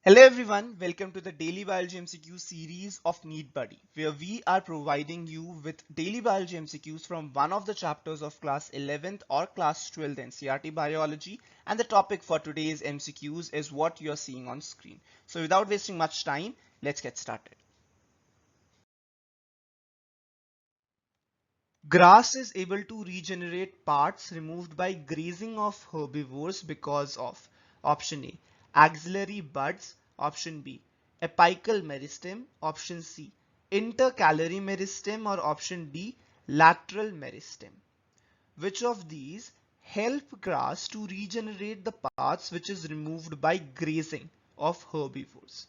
Hello everyone, welcome to the Daily Biology MCQ series of NEET Buddy, where we are providing you with daily biology MCQs from one of the chapters of class 11th or class 12th NCERT Biology, and the topic for today's MCQs is what you're seeing on screen. So without wasting much time, let's get started. Grass is able to regenerate parts removed by grazing of herbivores because of option A, axillary buds, option B, apical meristem, option C, intercalary meristem, or option D, lateral meristem. Which of these help grass to regenerate the parts which is removed by grazing of herbivores?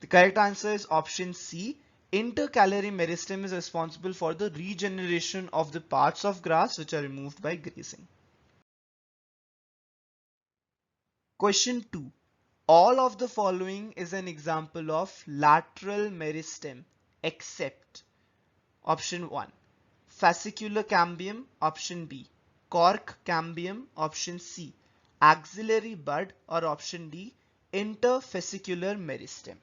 The correct answer is option C. Intercalary meristem is responsible for the regeneration of the parts of grass which are removed by grazing. Question 2. All of the following is an example of lateral meristem except option 1. Fascicular cambium, option B. Cork cambium, option C. Axillary bud, or option D. Interfascicular meristem.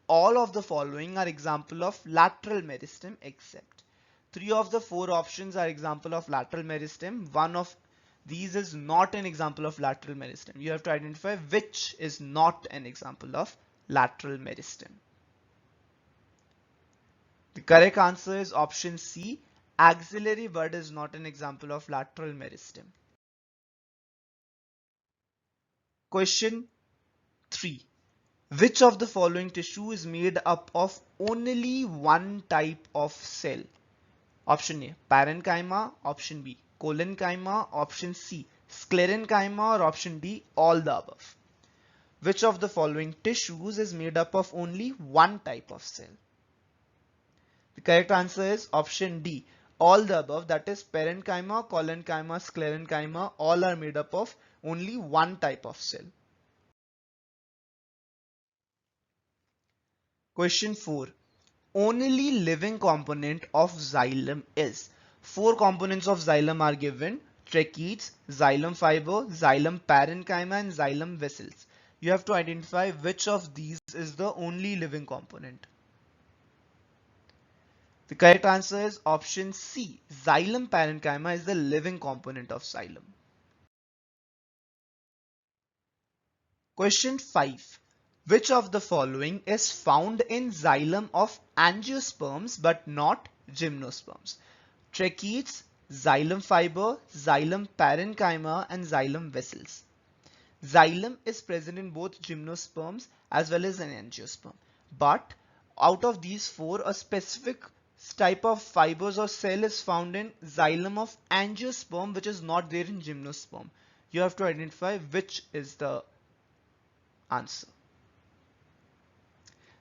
All of the following are example of lateral meristem except. Three of the four options are example of lateral meristem. One of these is not an example of lateral meristem. You have to identify which is not an example of lateral meristem. The correct answer is option C. Axillary bud is not an example of lateral meristem. Question 3. Which of the following tissue is made up of only one type of cell? Option A, parenchyma, option B, collenchyma, option C, sclerenchyma, or option D, all the above. Which of the following tissues is made up of only one type of cell? The correct answer is option D, all the above, that is parenchyma, collenchyma, sclerenchyma, all are made up of only one type of cell. Question 4. Only living component of xylem is. Four components of xylem are given: tracheids, xylem fiber, xylem parenchyma, and xylem vessels. You have to identify which of these is the only living component. The correct answer is option C. Xylem parenchyma is the living component of xylem. Question 5. Which of the following is found in xylem of angiosperms but not gymnosperms? Tracheids, xylem fiber, xylem parenchyma, and xylem vessels. Xylem is present in both gymnosperms as well as in angiosperm. But out of these four, a specific type of fibers or cell is found in xylem of angiosperm, which is not there in gymnosperm. You have to identify which is the answer.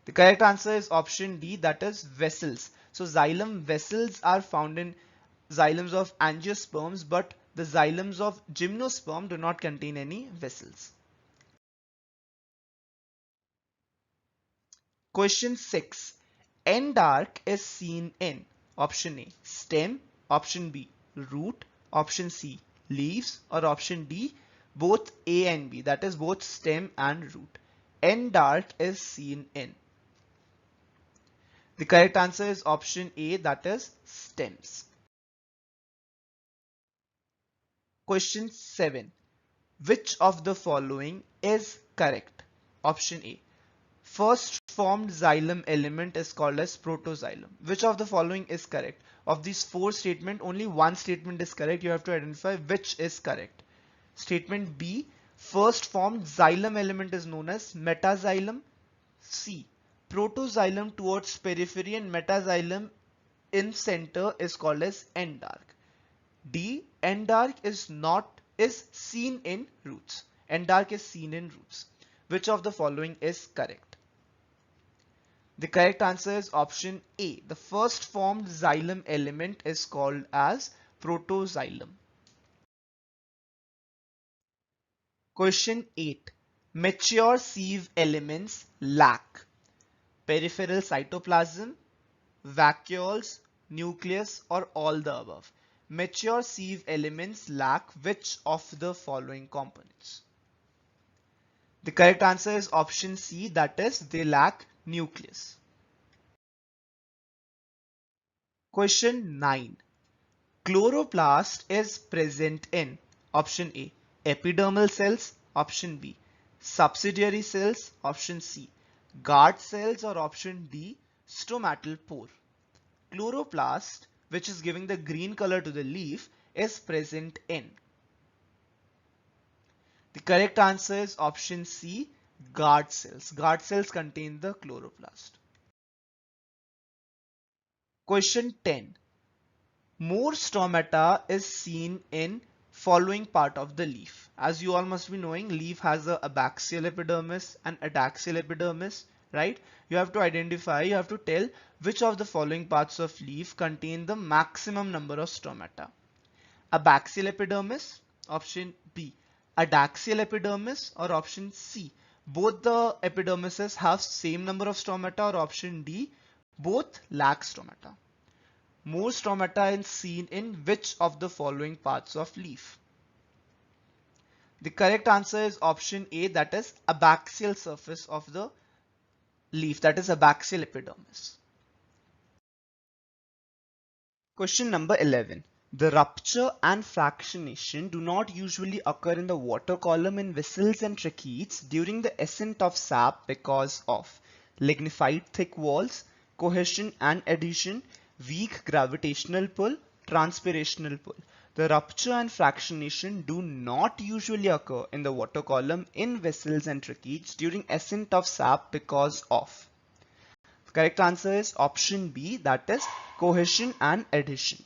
The correct answer is option D, that is vessels. So xylem vessels are found in xylems of angiosperms, but the xylems of gymnosperm do not contain any vessels. Question 6. End arc is seen in option A, stem, option B, root, option C, leaves, or option D, both A and B, that is both stem and root. End arc is seen in. The correct answer is option A, that is stems. Question 7. Which of the following is correct? Option A. First formed xylem element is called as protoxylem. Which of the following is correct? Of these four statements, only one statement is correct. You have to identify which is correct. Statement B. First formed xylem element is known as metaxylem. C. Protoxylem towards periphery and metaxylem in center is called as end arc. D. End arc is seen in roots. End arc is seen in roots. Which of the following is correct? The correct answer is option A. The first formed xylem element is called as protoxylem. Question 8. Mature sieve elements lack peripheral cytoplasm, vacuoles, nucleus, or all the above. Mature sieve elements lack which of the following components? The correct answer is option C, that is they lack nucleus. Question 9. Chloroplast is present in option A, epidermal cells, option B, subsidiary cells, option C, guard cells, or option D, stomatal pore. Chloroplast, which is giving the green color to the leaf, is present in. The correct answer is option C, guard cells. Guard cells contain the chloroplast. Question 10. More stomata is seen in following part of the leaf. As you all must be knowing, leaf has a abaxial epidermis and adaxial epidermis, right? You have to identify, you have to tell which of the following parts of leaf contain the maximum number of stomata. Abaxial epidermis, option B. Adaxial epidermis, or option C, both the epidermises have same number of stomata, or option D, both lack stomata. More stomata is seen in which of the following parts of leaf? The correct answer is option A, that is abaxial surface of the leaf, that is abaxial epidermis. Question number 11. The rupture and fractionation do not usually occur in the water column in vessels and tracheids during the ascent of sap because of lignified thick walls, cohesion and adhesion, weak gravitational pull, transpirational pull. The rupture and fractionation do not usually occur in the water column in vessels and tracheids during ascent of sap because of. The correct answer is option B, that is cohesion and adhesion.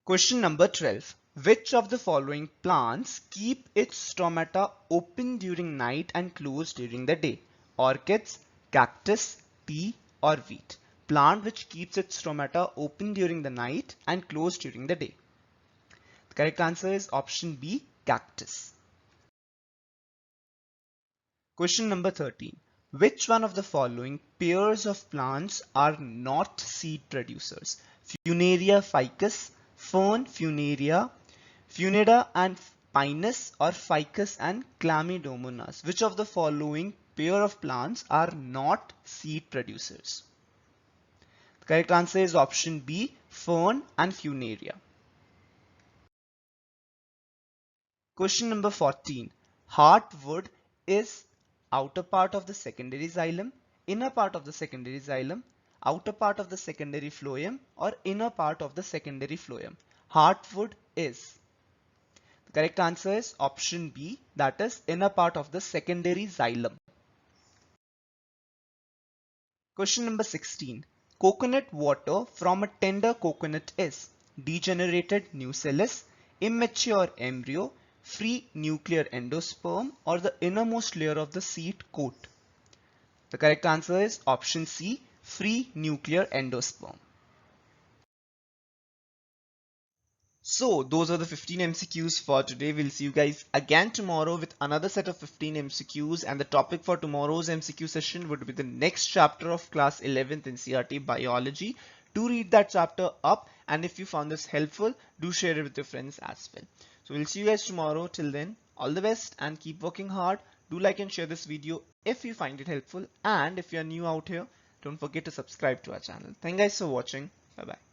Question number 12. Which of the following plants keep its stomata open during night and closed during the day? Orchids, cactus, tea, or wheat? Plant which keeps its stomata open during the night and closed during the day. The correct answer is option B, cactus. Question number 13. Which one of the following pairs of plants are not seed producers? Funaria ficus, fern Funaria, Funida and Pinus, or ficus and Chlamydomonas? Which of the following pair of plants are not seed producers? The correct answer is option B, fern and Funaria. Question number 14. Heartwood is outer part of the secondary xylem, inner part of the secondary xylem, outer part of the secondary phloem, or inner part of the secondary phloem? Heartwood is. The correct answer is option B, that is inner part of the secondary xylem. Question number 16. Coconut water from a tender coconut is degenerated nucellus, immature embryo, free nuclear endosperm, or the innermost layer of the seed coat? The correct answer is option C, free nuclear endosperm. So those are the 15 MCQs for today. We'll see you guys again tomorrow with another set of 15 MCQs, and the topic for tomorrow's MCQ session would be the next chapter of class 11th NCERT biology. Do read that chapter up, and if you found this helpful, do share it with your friends as well. So we'll see you guys tomorrow. Till then, all the best and keep working hard. Do like and share this video if you find it helpful, and if you're new out here, don't forget to subscribe to our channel. Thank you guys for watching. Bye bye.